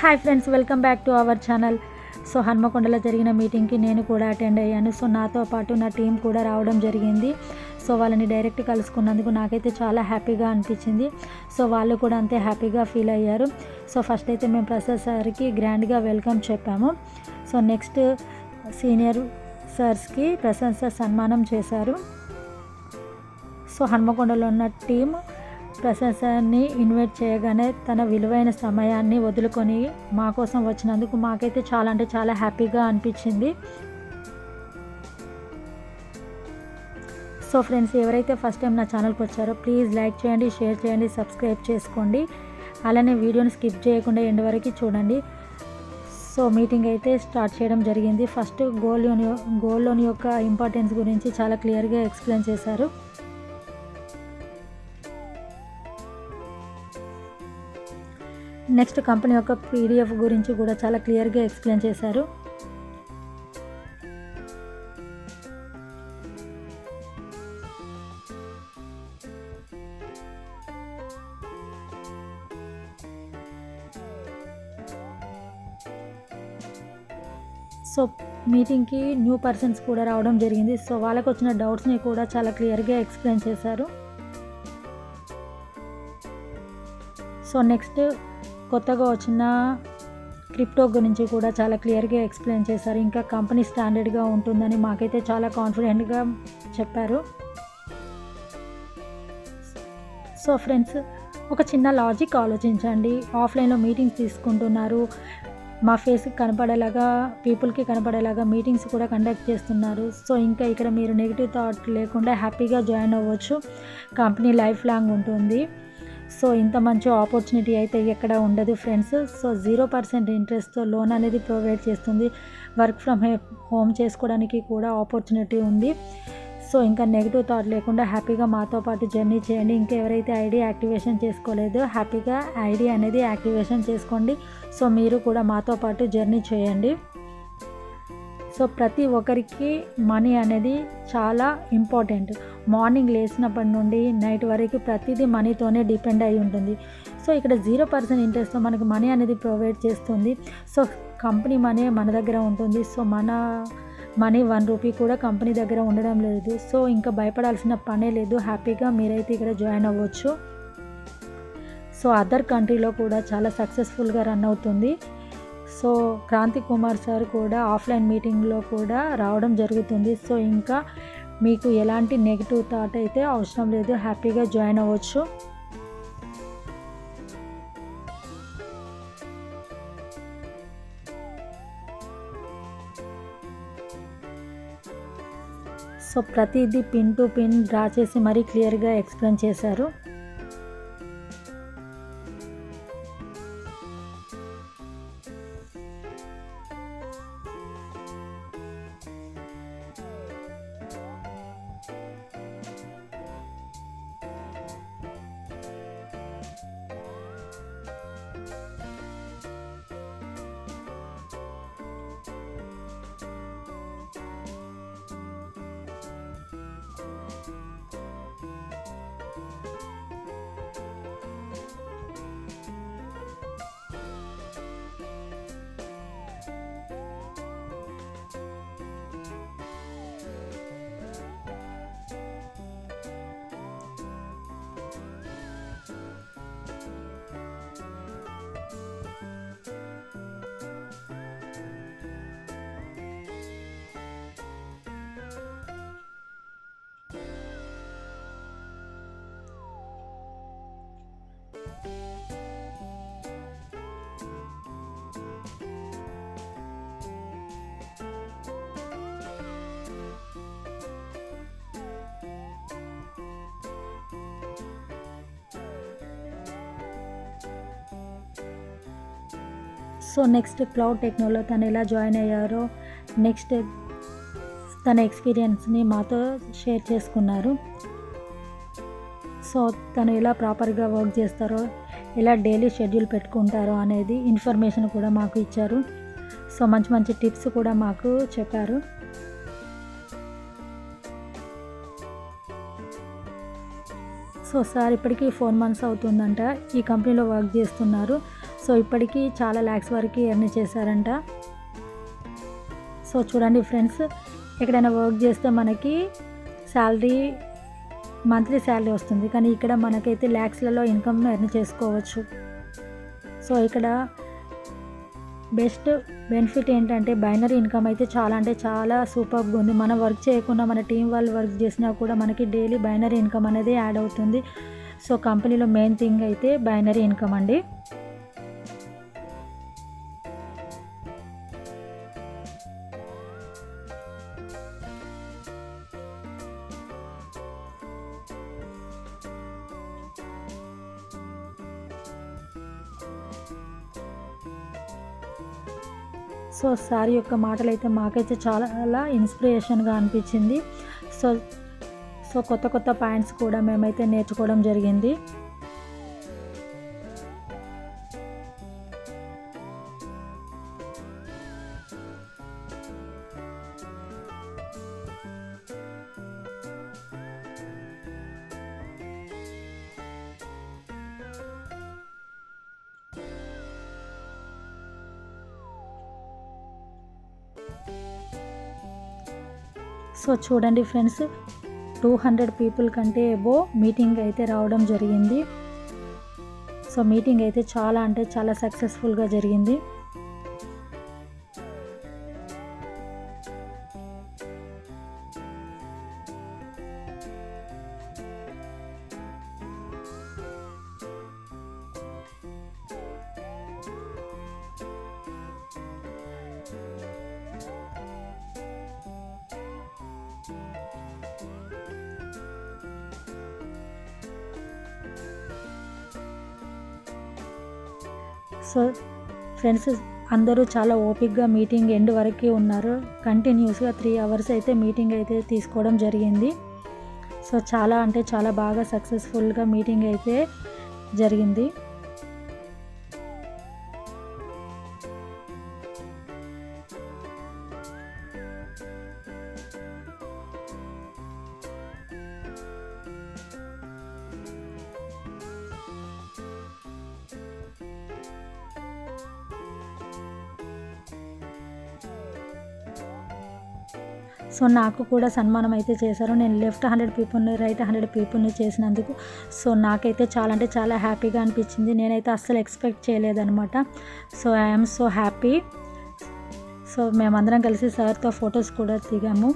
Hi friends, welcome back to our channel. So హన్మకొండలో జరిగిన మీటింగ్కి నేను కూడా అటెండ్ అయ్యాను. సో నాతో పాటు నా టీం కూడా రావడం జరిగింది. సో వాళ్ళని డైరెక్ట్ కలుసుకున్నందుకు నాకైతే చాలా హ్యాపీగా అనిపించింది. సో వాళ్ళు కూడా అంతే హ్యాపీగా ఫీల్ అయ్యారు. సో ఫస్ట్ అయితే మేము ప్రసాద్ సార్కి గ్రాండ్గా వెల్కమ్ చెప్పాము. సో నెక్స్ట్ సీనియర్ సార్స్కి ప్రసాద్ సార్ సన్మానం చేశారు. సో హన్మకొండలో ఉన్న టీం ప్రసాద్ సార్ని ఇన్వైట్ చేయగానే తన విలువైన సమయాన్ని వదులుకొని మా కోసం వచ్చినందుకు మాకైతే చాలా అంటే చాలా హ్యాపీగా అనిపించింది. సో ఫ్రెండ్స్, ఎవరైతే ఫస్ట్ టైం నా ఛానల్కి వచ్చారో ప్లీజ్ లైక్ చేయండి, షేర్ చేయండి, సబ్స్క్రైబ్ చేసుకోండి. అలానే వీడియోని స్కిప్ చేయకుండా ఎండ్ వరకు చూడండి. సో మీటింగ్ అయితే స్టార్ట్ చేయడం జరిగింది. ఫస్ట్ గోల్డ్ లోన్ యొక్క ఇంపార్టెన్స్ గురించి చాలా క్లియర్గా ఎక్స్ప్లెయిన్ చేశారు. నెక్స్ట్ కంపెనీ యొక్క పీడిఎఫ్ గురించి కూడా చాలా క్లియర్గా ఎక్స్ప్లెయిన్ చేశారు. సో మీటింగ్కి న్యూ పర్సన్స్ కూడా రావడం జరిగింది. సో వాళ్ళకు వచ్చిన డౌట్స్ని కూడా చాలా క్లియర్గా ఎక్స్ప్లెయిన్ చేశారు. సో నెక్స్ట్ కొత్తగా వచ్చిన క్రిప్టో గురించి కూడా చాలా క్లియర్గా ఎక్స్ప్లెయిన్ చేశారు. ఇంకా కంపెనీ స్టాండర్డ్గా ఉంటుందని మాకైతే చాలా కాన్ఫిడెంట్గా చెప్పారు. సో ఫ్రెండ్స్, ఒక చిన్న లాజిక్ ఆలోచించండి. ఆఫ్లైన్లో మీటింగ్స్ తీసుకుంటున్నారు, మా ఫేస్కి కనపడేలాగా, పీపుల్కి కనపడేలాగా మీటింగ్స్ కూడా కండక్ట్ చేస్తున్నారు. సో ఇంకా ఇక్కడ మీరు నెగిటివ్ థాట్ లేకుండా హ్యాపీగా జాయిన్ అవ్వచ్చు. కంపెనీ లైఫ్ లాంగ్ ఉంటుంది. సో ఇంత మంచి ఆపర్చునిటీ అయితే ఎక్కడ ఉండదు ఫ్రెండ్స్. సో 0% ఇంట్రెస్ట్తో లోన్ అనేది ప్రొవైడ్ చేస్తుంది. వర్క్ ఫ్రమ్ హోమ్ చేసుకోవడానికి కూడా ఆపర్చునిటీ ఉంది. సో ఇంకా నెగిటివ్ థాట్ లేకుండా హ్యాపీగా మాతో పాటు జర్నీ చేయండి. ఇంకా ఎవరైతే ఐడి యాక్టివేషన్ చేసుకోలేదో హ్యాపీగా ఐడి అనేది యాక్టివేషన్ చేసుకోండి. సో మీరు కూడా మాతో పాటు జర్నీ చేయండి. సో ప్రతి ఒక్కరికి మనీ అనేది చాలా ఇంపార్టెంట్. మార్నింగ్ లేచినప్పటి నుండి నైట్ వరకు ప్రతిదీ మనీతోనే డిపెండ్ అయి ఉంటుంది. సో ఇక్కడ 0% ఇంట్రెస్ట్తో మనకి మనీ అనేది ప్రొవైడ్ చేస్తుంది. సో కంపెనీ మనీ మన దగ్గర ఉంటుంది. సో మన మనీ 1 రూపీ కూడా కంపెనీ దగ్గర ఉండడం లేదు. సో ఇంకా భయపడాల్సిన పనే లేదు. హ్యాపీగా మీరైతే ఇక్కడ జాయిన్ అవ్వచ్చు. సో అదర్ కంట్రీలో కూడా చాలా సక్సెస్ఫుల్గా రన్ అవుతుంది. సో క్రాంతి కుమార్ సార్ కూడా ఆఫ్లైన్ మీటింగ్లో కూడా రావడం జరుగుతుంది. సో ఇంకా మీకు ఎలాంటి నెగిటివ్ థాట్ అయితే అవసరం లేదు, హ్యాపీగా జాయిన్ అవ్వచ్చు. సో ప్రతిదీ పిన్ టు పిన్ డ్రా చేసి మరీ క్లియర్గా ఎక్స్ప్లెయిన్ చేశారు. సో నెక్స్ట్ క్లౌడ్ టెక్నోలో తను ఎలా జాయిన్ అయ్యారో, నెక్స్ట్ తన ఎక్స్పీరియన్స్ని మాతో షేర్ చేసుకున్నారు. సో తను ఎలా ప్రాపర్గా వర్క్ చేస్తారో, ఎలా డైలీ షెడ్యూల్ పెట్టుకుంటారో అనేది ఇన్ఫర్మేషన్ కూడా మాకు ఇచ్చారు. సో మంచి మంచి టిప్స్ కూడా మాకు చెప్పారు. సో సార్ ఇప్పటికీ 4 months అవుతుందంట ఈ కంపెనీలో వర్క్ చేస్తున్నారు. సో ఇప్పటికీ చాలా ల్యాక్స్ వరకు ఎర్న్ చేశారంట. సో చూడండి ఫ్రెండ్స్, ఎక్కడైనా వర్క్ చేస్తే మనకి శాలరీ మంత్లీ శాలరీ వస్తుంది, కానీ ఇక్కడ మనకైతే ల్యాక్స్లలో ఇన్కమ్ ఎర్న్ చేసుకోవచ్చు. సో ఇక్కడ బెస్ట్ బెనిఫిట్ ఏంటంటే బైనరీ ఇన్కమ్ అయితే చాలా అంటే చాలా సూపర్గా ఉంది. మనం వర్క్ చేయకుండా మన టీం వాళ్ళు వర్క్ చేసినా కూడా మనకి డైలీ బైనరీ ఇన్కమ్ అనేది యాడ్ అవుతుంది. సో కంపెనీలో మెయిన్ థింగ్ అయితే బైనరీ ఇన్కమ్ అండి. సో సార్ యొక్క మాటలు అయితే మాకైతే చాలా ఇన్స్పిరేషన్గా అనిపించింది. సో సో కొత్త కొత్త పాయింట్స్ కూడా మేమైతే నేర్చుకోవడం జరిగింది. సో చూడండి ఫ్రెండ్స్, 200 పీపుల్ కంటే ఎబో మీటింగ్ అయితే రావడం జరిగింది. సో మీటింగ్ అయితే చాలా అంటే చాలా సక్సెస్ఫుల్గా జరిగింది. సో ఫ్రెండ్స్, అందరూ చాలా ఓపిక్గా మీటింగ్ ఎండ్ వరకు ఉన్నారు. కంటిన్యూస్గా 3 అవర్స్ అయితే మీటింగ్ అయితే తీసుకోవడం జరిగింది. సో చాలా అంటే చాలా బాగా సక్సెస్ఫుల్గా మీటింగ్ అయితే జరిగింది. సో నాకు కూడా సన్మానం అయితే చేశారు. నేను లెఫ్ట్ 100 పీపుల్ని, రైట్ 100 పీపుల్ని చేసినందుకు. సో నాకైతే చాలా అంటే చాలా హ్యాపీగా అనిపించింది. నేనైతే అస్సలు ఎక్స్పెక్ట్ చేయలేదన్నమాట. So I'm so happy. So మేమందరం కలిసి సార్తో ఫొటోస్ కూడా దిగాము.